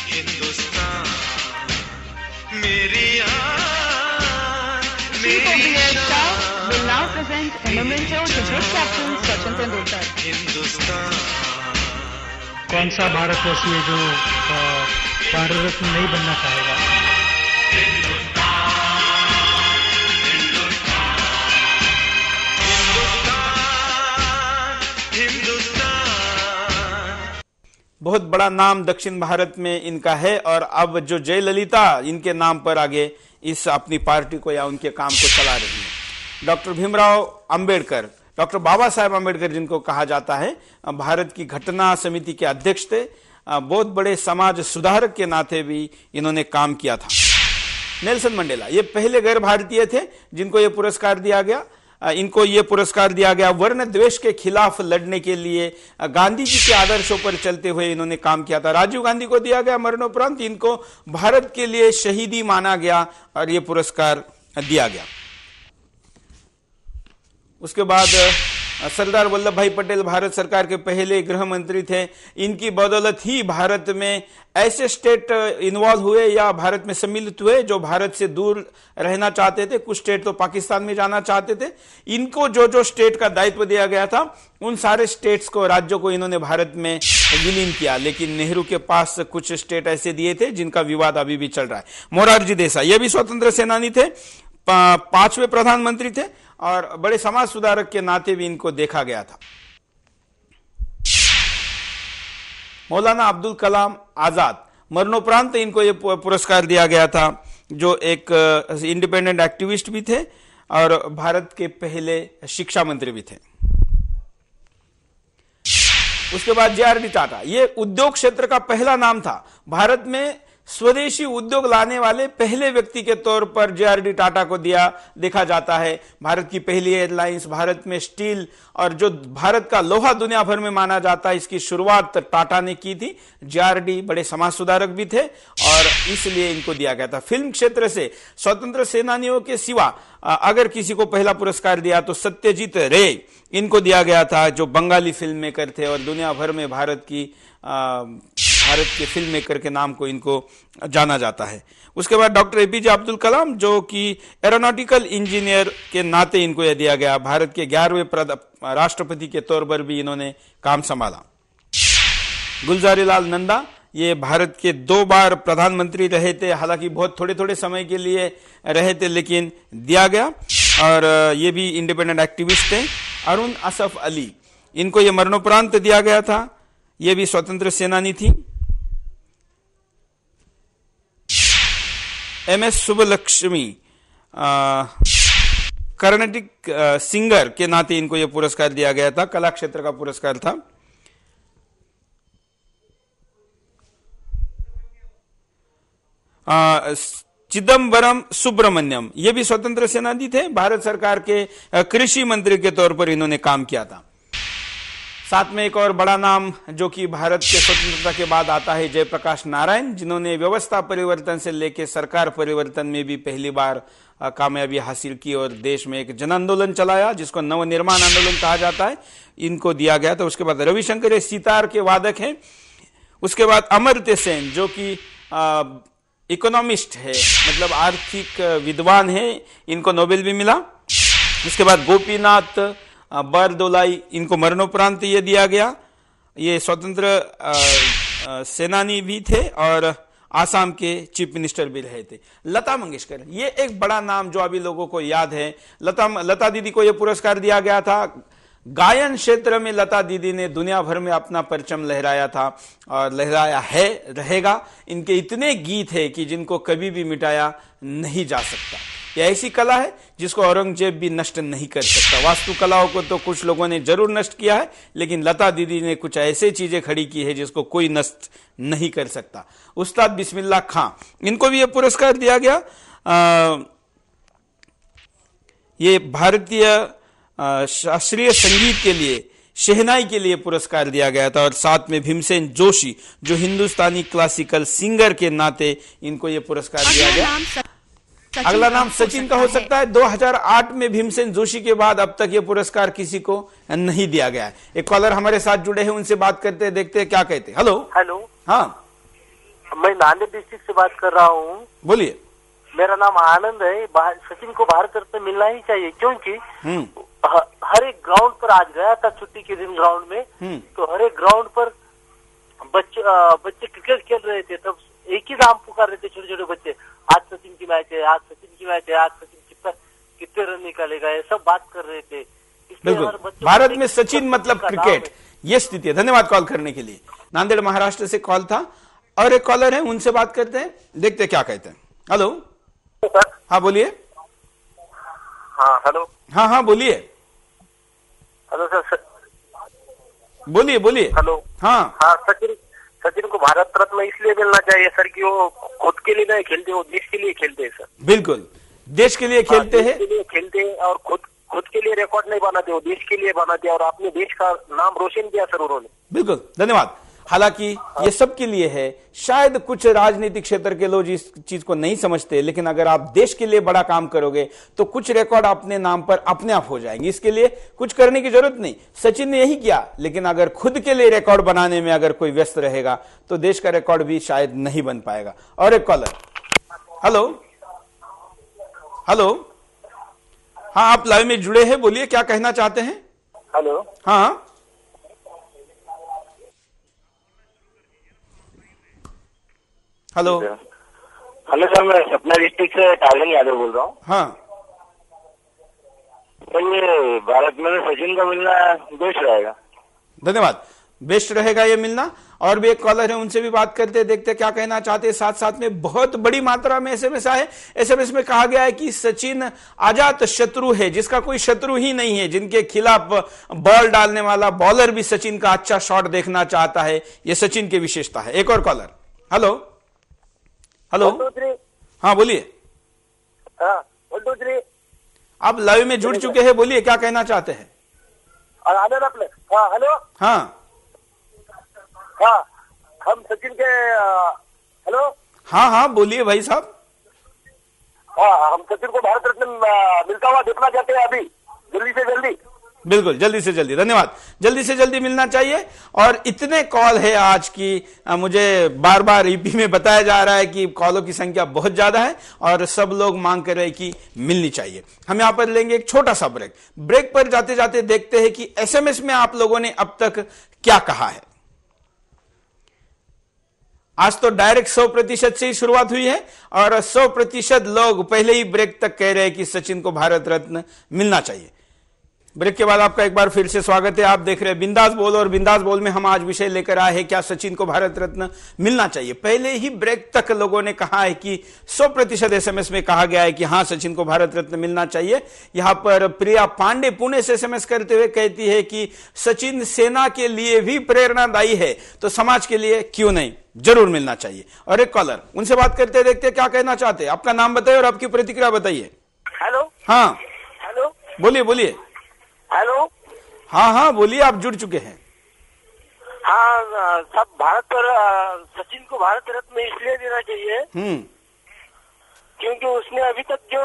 हिंदुस्तान मेरी Chief of the Air Staff will now present a memento to great captain Sachin Tendulkar. Hindustan कौन सा भारतवासी है जो भारत रत्न नहीं बनना चाहेगा? बहुत बड़ा नाम दक्षिण भारत में इनका है और अब जो जयललिता इनके नाम पर आगे इस अपनी पार्टी को या उनके काम को चला रही है। डॉक्टर भीमराव अंबेडकर, डॉक्टर बाबा साहेब अंबेडकर जिनको कहा जाता है, भारत की घटना समिति के अध्यक्ष थे। बहुत बड़े समाज सुधारक के नाते भी इन्होंने काम किया था। नेल्सन मंडेला ये पहले गैर भारतीय थे जिनको ये पुरस्कार दिया गया। इनको ये पुरस्कार दिया गया वर्ण द्वेष के खिलाफ लड़ने के लिए, गांधी जी के आदर्शों पर चलते हुए इन्होंने काम किया था। राजीव गांधी को दिया गया मरणोपरांत, इनको भारत के लिए शहीदी माना गया और ये पुरस्कार दिया गया। उसके बाद सरदार वल्लभ भाई पटेल भारत सरकार के पहले गृह मंत्री थे। इनकी बदौलत ही भारत में ऐसे स्टेट इन्वॉल्व हुए या भारत में सम्मिलित हुए जो भारत से दूर रहना चाहते थे। कुछ स्टेट तो पाकिस्तान में जाना चाहते थे। इनको जो जो स्टेट का दायित्व दिया गया था उन सारे स्टेट्स को, राज्यों को इन्होंने भारत में विलीन किया। लेकिन नेहरू के पास कुछ स्टेट ऐसे दिए थे जिनका विवाद अभी भी चल रहा है। मोरारजी देसाई ये भी स्वतंत्र सेनानी थे, 5वें प्रधानमंत्री थे और बड़े समाज सुधारक के नाते भी इनको देखा गया था। मौलाना अब्दुल कलाम आजाद, मरणोपरांत इनको ये पुरस्कार दिया गया था, जो एक इंडिपेंडेंट एक्टिविस्ट भी थे और भारत के पहले शिक्षा मंत्री भी थे। उसके बाद जे.आर.डी. टाटा, ये उद्योग क्षेत्र का पहला नाम था। भारत में स्वदेशी उद्योग लाने वाले पहले व्यक्ति के तौर पर जे.आर.डी. टाटा को देखा जाता है। भारत की पहली एयरलाइंस, भारत में स्टील और जो भारत का लोहा दुनिया भर में माना जाता है, इसकी शुरुआत टाटा ने की थी। जे.आर.डी. बड़े समाज सुधारक भी थे और इसलिए इनको दिया गया था। फिल्म क्षेत्र से स्वतंत्र सेनानियों के सिवा अगर किसी को पहला पुरस्कार दिया तो सत्यजीत रे इनको दिया गया था, जो बंगाली फिल्म मेकर थे और दुनिया भर में भारत के फिल्म मेकर के नाम को इनको जाना जाता है। उसके बाद डॉक्टर एपीजे अब्दुल कलाम, जो कि एरोनॉटिकल इंजीनियर के नाते इनको यह दिया गया। भारत के 11वें राष्ट्रपति के तौर पर भी इन्होंने काम संभाला। गुलजारीलाल नंदा, ये भारत के 2 बार प्रधानमंत्री रहे थे, हालांकि बहुत थोड़े थोड़े समय के लिए रहे थे लेकिन दिया गया और ये भी इंडिपेंडेंट एक्टिविस्ट थे। अरुण असफ अली, इनको ये मरणोपरांत दिया गया था, ये भी स्वतंत्र सेनानी थी। एम.एस. सुब्बलक्ष्मी, कर्नाटिक सिंगर के नाते इनको यह पुरस्कार दिया गया था, कला क्षेत्र का पुरस्कार था। चिदम्बरम सुब्रमण्यम, ये भी स्वतंत्र सेनानी थे। भारत सरकार के कृषि मंत्री के तौर पर इन्होंने काम किया था। साथ में एक और बड़ा नाम जो कि भारत के स्वतंत्रता के बाद आता है, जयप्रकाश नारायण, जिन्होंने व्यवस्था परिवर्तन से लेकर सरकार परिवर्तन में भी पहली बार कामयाबी हासिल की और देश में एक जन आंदोलन चलाया जिसको नवनिर्माण आंदोलन कहा जाता है, इनको दिया गया था। उसके बाद रविशंकर सितार के वादक हैं। उसके बाद अमर्त्य सेन, जो कि इकोनॉमिस्ट है, मतलब आर्थिक विद्वान है, इनको नोबेल भी मिला। उसके बाद गोपीनाथ बरदोलाई, इनको मरणोपरांत ये दिया गया। ये स्वतंत्र सेनानी भी थे और आसाम के चीफ मिनिस्टर भी रहे थे। लता मंगेशकर, ये एक बड़ा नाम जो अभी लोगों को याद है। लता दीदी को यह पुरस्कार दिया गया था। गायन क्षेत्र में लता दीदी ने दुनिया भर में अपना परचम लहराया था और लहराया है, रहेगा। इनके इतने गीत हैं कि जिनको कभी भी मिटाया नहीं जा सकता। यह ऐसी कला है जिसको औरंगजेब भी नष्ट नहीं कर सकता। वास्तुकलाओं को तो कुछ लोगों ने जरूर नष्ट किया है, लेकिन लता दीदी ने कुछ ऐसे चीजें खड़ी की है जिसको कोई नष्ट नहीं कर सकता। उस्ताद बिस्मिल्लाह खां, इनको भी यह पुरस्कार दिया गया। ये भारतीय शास्त्रीय संगीत के लिए, शहनाई के लिए पुरस्कार दिया गया था। और साथ में भीमसेन जोशी, जो हिंदुस्तानी क्लासिकल सिंगर के नाते इनको यह पुरस्कार दिया गया। अगला नाम सचिन का हो सकता है। 2008 में भीमसेन जोशी के बाद अब तक ये पुरस्कार किसी को नहीं दिया गया है। एक कॉलर हमारे साथ जुड़े हैं, उनसे बात करते हैं, देखते हैं क्या कहते हैं। हेलो हेलो, हाँ मैं नांदेड़ डिस्ट्रिक्ट से बात कर रहा हूँ। बोलिए। मेरा नाम आनंद है। सचिन को भारत रत्न मिलना ही चाहिए, क्योंकि हर एक ग्राउंड पर आज गया था छुट्टी के दिन ग्राउंड में, तो हर एक ग्राउंड पर बच्चे क्रिकेट खेल रहे थे, तब एक ही नाम पुकार रहे थे छोटे छोटे बच्चे, आज सचिन की मैच है, आज सचिन की मैच है, आज सचिन कितने रन निकालेगा, ये सब बात कर रहे थे। बिल्कुल, भारत में सचिन मतलब क्रिकेट, ये स्थिति है। धन्यवाद कॉल करने के लिए। नांदेड़ महाराष्ट्र से कॉल था और एक कॉलर है, उनसे बात करते हैं, देखते हैं क्या कहते हैं। हेलो सर, हाँ बोलिए। हाँ हेलो, हाँ हाँ बोलिए। हेलो सर, बोलिए बोलिए। हेलो, हाँ हाँ सचिन को भारत रत्न इसलिए मिलना चाहिए सर कि वो खुद के लिए नहीं खेलते, वो देश के लिए खेलते हैं सर। बिल्कुल, देश के लिए खेलते हैं, देश के लिए खेलते हैं और खुद के लिए रिकॉर्ड नहीं बनाते, वो देश के लिए बनाते हैं और अपने देश का नाम रोशन किया सर उन्होंने। बिल्कुल, धन्यवाद। हालांकि ये सब के लिए है, शायद कुछ राजनीतिक क्षेत्र के लोग इस चीज को नहीं समझते, लेकिन अगर आप देश के लिए बड़ा काम करोगे तो कुछ रिकॉर्ड अपने नाम पर अपने आप हो जाएंगे। इसके लिए कुछ करने की जरूरत नहीं। सचिन ने यही किया, लेकिन अगर खुद के लिए रिकॉर्ड बनाने में अगर कोई व्यस्त रहेगा तो देश का रिकॉर्ड भी शायद नहीं बन पाएगा। और एक कॉलर। हेलो हेलो, हाँ आप लाइव में जुड़े हैं, बोलिए क्या कहना चाहते हैं। हेलो, हाँ हेलो हेलो सर, मैं सपना डिस्ट्रिक्ट से टार्गन यादव बोल रहा हूँ। हाँ तो ये भारत में सचिन का मिलना बेस्ट रहेगा। धन्यवाद, बेस्ट रहेगा ये मिलना। और भी एक कॉलर है, उनसे भी बात करते हैं, देखते हैं क्या कहना चाहते हैं। साथ साथ में बहुत बड़ी मात्रा में एसएमएस आए। एसएमएस में कहा गया है कि सचिन अजात शत्रु है, जिसका कोई शत्रु ही नहीं है, जिनके खिलाफ बॉल डालने वाला बॉलर भी सचिन का अच्छा शॉट देखना चाहता है। ये सचिन की विशेषता है। एक और कॉलर। हेलो हेलो, हाँ बोलिए। आप लाइव में जुड़ चुके हैं, बोलिए क्या कहना चाहते हैं। हेलो, हाँ हाँ हम सचिन के हेलो, हाँ हाँ बोलिए भाई साहब। हाँ हम सचिन को भारत रत्न मिलता हुआ देखना चाहते हैं अभी, जल्दी से जल्दी। बिल्कुल, जल्दी से जल्दी, धन्यवाद। जल्दी से जल्दी मिलना चाहिए। और इतने कॉल है आज की, मुझे बार बार ईपी में बताया जा रहा है कि कॉलों की संख्या बहुत ज्यादा है और सब लोग मांग कर रहे हैं कि मिलनी चाहिए। हम यहां पर लेंगे एक छोटा सा ब्रेक। ब्रेक पर जाते जाते देखते हैं कि एसएमएस में आप लोगों ने अब तक क्या कहा है। आज तो डायरेक्ट 100% से ही शुरुआत हुई है और 100% लोग पहले ही ब्रेक तक कह रहे हैं कि सचिन को भारत रत्न मिलना चाहिए। ब्रेक के बाद आपका एक बार फिर से स्वागत है। आप देख रहे हैं बिंदास बोल, और बिंदास बोल में हम आज विषय लेकर आए हैं, क्या सचिन को भारत रत्न मिलना चाहिए। पहले ही ब्रेक तक लोगों ने कहा है कि 100% एसएमएस में कहा गया है कि हां सचिन को भारत रत्न मिलना चाहिए। यहां पर प्रिया पांडे पुणे से एसएमएस करते हुए कहती है कि सचिन सेना के लिए भी प्रेरणादायी है, तो समाज के लिए क्यों नहीं, जरूर मिलना चाहिए। और एक कॉलर, उनसे बात करते देखते क्या कहना चाहते हैं। आपका नाम बताइए और आपकी प्रतिक्रिया बताइए। हेलो, हाँ हेलो, बोलिए बोलिए। हेलो, हाँ हाँ बोलिए, आप जुड़ चुके हैं। हाँ सब भारत पर सचिन को भारत रत्न इसलिए देना चाहिए क्योंकि उसने अभी तक जो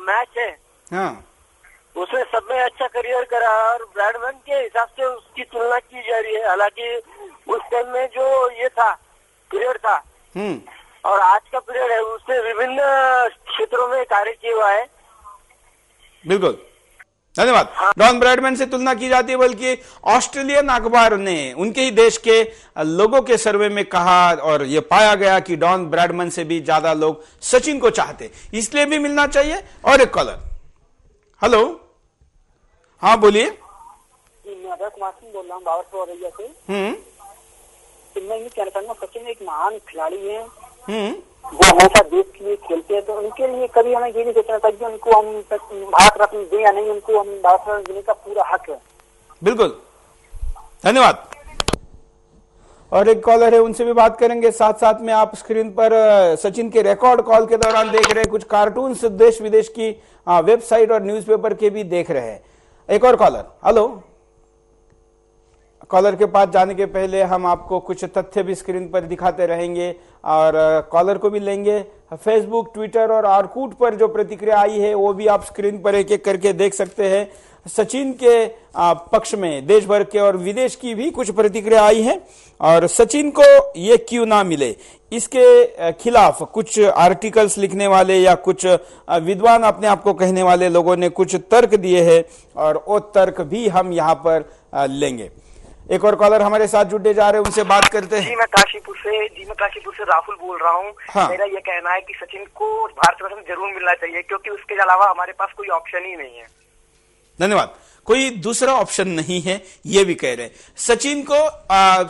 मैच है, हाँ उसने सब में अच्छा करियर करा और ब्रैडमैन के हिसाब से उसकी तुलना की जा रही है। हालांकि उस टाइम में जो ये था पीरियड था और आज का पीरियड है, उसने विभिन्न क्षेत्रों में कार्य किया हुआ है। बिल्कुल, धन्यवाद। डॉन ब्रैडमैन से तुलना की जाती है, बल्कि ऑस्ट्रेलियन अखबार ने उनके ही देश के लोगों के सर्वे में कहा और यह पाया गया कि डॉन ब्रैडमैन से भी ज्यादा लोग सचिन को चाहते, इसलिए भी मिलना चाहिए। और एक कॉलर। हेलो, हाँ बोलिए। मैं बोल रहा हूँ बावरपुर से। मैं ये कहना चाहूंगा, सचिन एक महान खिलाड़ी है, वो हमेशा देश के लिए खेलते हैं, तो उनके लिए कभी हमें ये नहीं सोचना चाहिए उनको हम भारत रत्न दें या नहीं, उनको हम भारत रत्न देने का पूरा हक है। बिल्कुल, धन्यवाद। और एक कॉलर है, उनसे भी बात करेंगे। साथ साथ में आप स्क्रीन पर सचिन के रिकॉर्ड कॉल के दौरान देख रहे हैं, कुछ कार्टून्स देश विदेश की वेबसाइट और न्यूज़पेपर के भी देख रहे हैं। एक और कॉलर। हेलो, कॉलर के पास जाने के पहले हम आपको कुछ तथ्य भी स्क्रीन पर दिखाते रहेंगे और कॉलर को भी लेंगे। फेसबुक, ट्विटर और ऑर्कुट पर जो प्रतिक्रिया आई है वो भी आप स्क्रीन पर एक एक करके देख सकते हैं। सचिन के पक्ष में देश भर के और विदेश की भी कुछ प्रतिक्रिया आई है और सचिन को ये क्यों ना मिले इसके खिलाफ कुछ आर्टिकल्स लिखने वाले या कुछ विद्वान अपने आप को कहने वाले लोगों ने कुछ तर्क दिए हैं और वो तर्क भी हम यहाँ पर लेंगे। एक और कॉलर हमारे साथ जुड़े जा रहे हैं, उनसे बात करते हैं। जी मैं काशीपुर से राहुल बोल रहा हूँ। हाँ। मेरा ये कहना है कि सचिन को भारत रत्न जरूर मिलना चाहिए क्योंकि उसके अलावा हमारे पास कोई ऑप्शन ही नहीं है। धन्यवाद। कोई दूसरा ऑप्शन नहीं है ये भी कह रहे हैं। सचिन को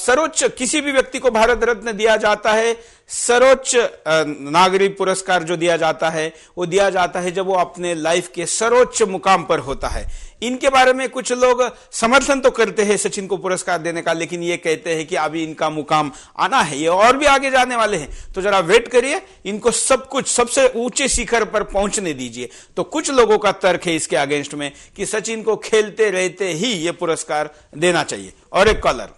सर्वोच्च किसी भी व्यक्ति को भारत रत्न दिया जाता है, सर्वोच्च नागरिक पुरस्कार जो दिया जाता है वो दिया जाता है जब वो अपने लाइफ के सर्वोच्च मुकाम पर होता है। इनके बारे में कुछ लोग समर्थन तो करते हैं सचिन को पुरस्कार देने का, लेकिन ये कहते हैं कि अभी इनका मुकाम आना है, ये और भी आगे जाने वाले हैं, तो जरा वेट करिए, इनको सब कुछ सबसे ऊंचे शिखर पर पहुंचने दीजिए। तो कुछ लोगों का तर्क है इसके अगेंस्ट में कि सचिन को खेलते रहते ही ये पुरस्कार देना चाहिए। और एक कॉलर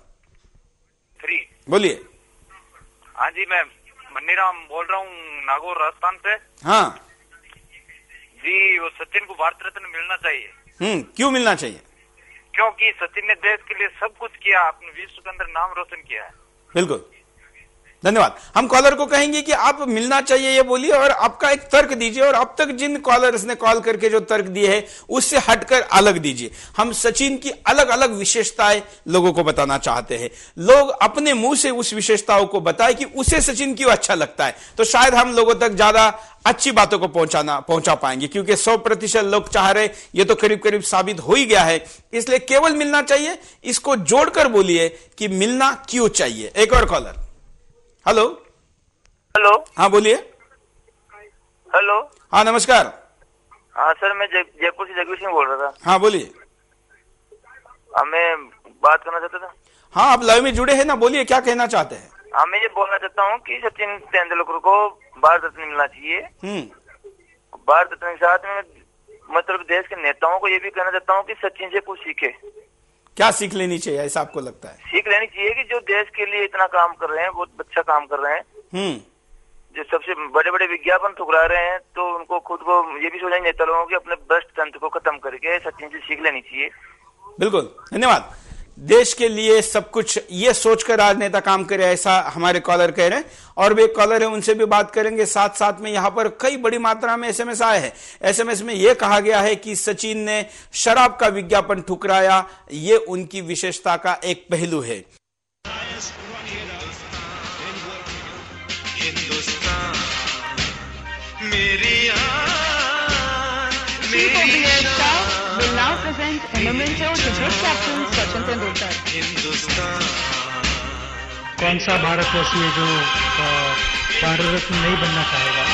बोलिए। हाँ जी, मैं मन्नीराम बोल रहा हूँ नागौर राजस्थान से। हाँ जी, वो सचिन को भारत रत्न मिलना चाहिए। क्यों मिलना चाहिए? क्योंकि सचिन ने देश के लिए सब कुछ किया, अपने विश्व के अंदर नाम रोशन किया है। बिल्कुल, धन्यवाद। हम कॉलर को कहेंगे कि आप मिलना चाहिए ये बोलिए और आपका एक तर्क दीजिए और अब तक जिन कॉलर्स ने कॉल करके जो तर्क दिए हैं उससे हटकर अलग दीजिए। हम सचिन की अलग अलग विशेषताएं लोगों को बताना चाहते हैं। लोग अपने मुंह से उस विशेषताओं को बताएं कि उसे सचिन क्यों अच्छा लगता है, तो शायद हम लोगों तक ज्यादा अच्छी बातों को पहुंचा पाएंगे, क्योंकि 100% लोग चाह रहे, ये तो करीब करीब साबित हो ही गया है। इसलिए केवल मिलना चाहिए, इसको जोड़कर बोलिए कि मिलना क्यों चाहिए। एक और कॉलर। Hello hello. हाँ बोलिए। हेलो। हाँ नमस्कार। हाँ सर, मैं जयपुर से जगदीश सिंह बोल रहा था। हाँ बोलिए। मैं बात करना चाहता था। हाँ आप लाइव में जुड़े हैं ना, बोलिए क्या कहना चाहते हैं। हाँ, मैं ये बोलना चाहता हूँ कि सचिन तेंदुलकर को भारत रत्न मिलना चाहिए। भारत रत्न के साथ में मतलब देश के नेताओं को ये भी कहना चाहता हूँ कि सचिन से कुछ सीखे। क्या सीख लेनी चाहिए ऐसा आपको लगता है? सीख लेनी चाहिए कि जो देश के लिए इतना काम कर रहे हैं, बहुत अच्छा काम कर रहे हैं, जो सबसे बड़े बड़े विज्ञापन ठुकरा रहे हैं, तो उनको खुद को ये भी सोचना नेता लोगों की अपने भ्रष्ट तंत्र को खत्म करके सचिन से सीख लेनी चाहिए। बिल्कुल, धन्यवाद। देश के लिए सब कुछ ये सोचकर राजनेता काम करे, ऐसा हमारे कॉलर कह रहे हैं। और भी एक कॉलर है, उनसे भी बात करेंगे। साथ साथ में यहां पर कई बड़ी मात्रा में एसएमएस आए हैं। एसएमएस में यह कहा गया है कि सचिन ने शराब का विज्ञापन ठुकराया, ये उनकी विशेषता का एक पहलू है। हिंदुस्तान मेरी Chief of the Air Staff will now present a memento to great captain Sachin Tendulkar. Hindustan कौन सा भारतवर्षीय जो भारत रत्न नहीं बनना चाहेगा?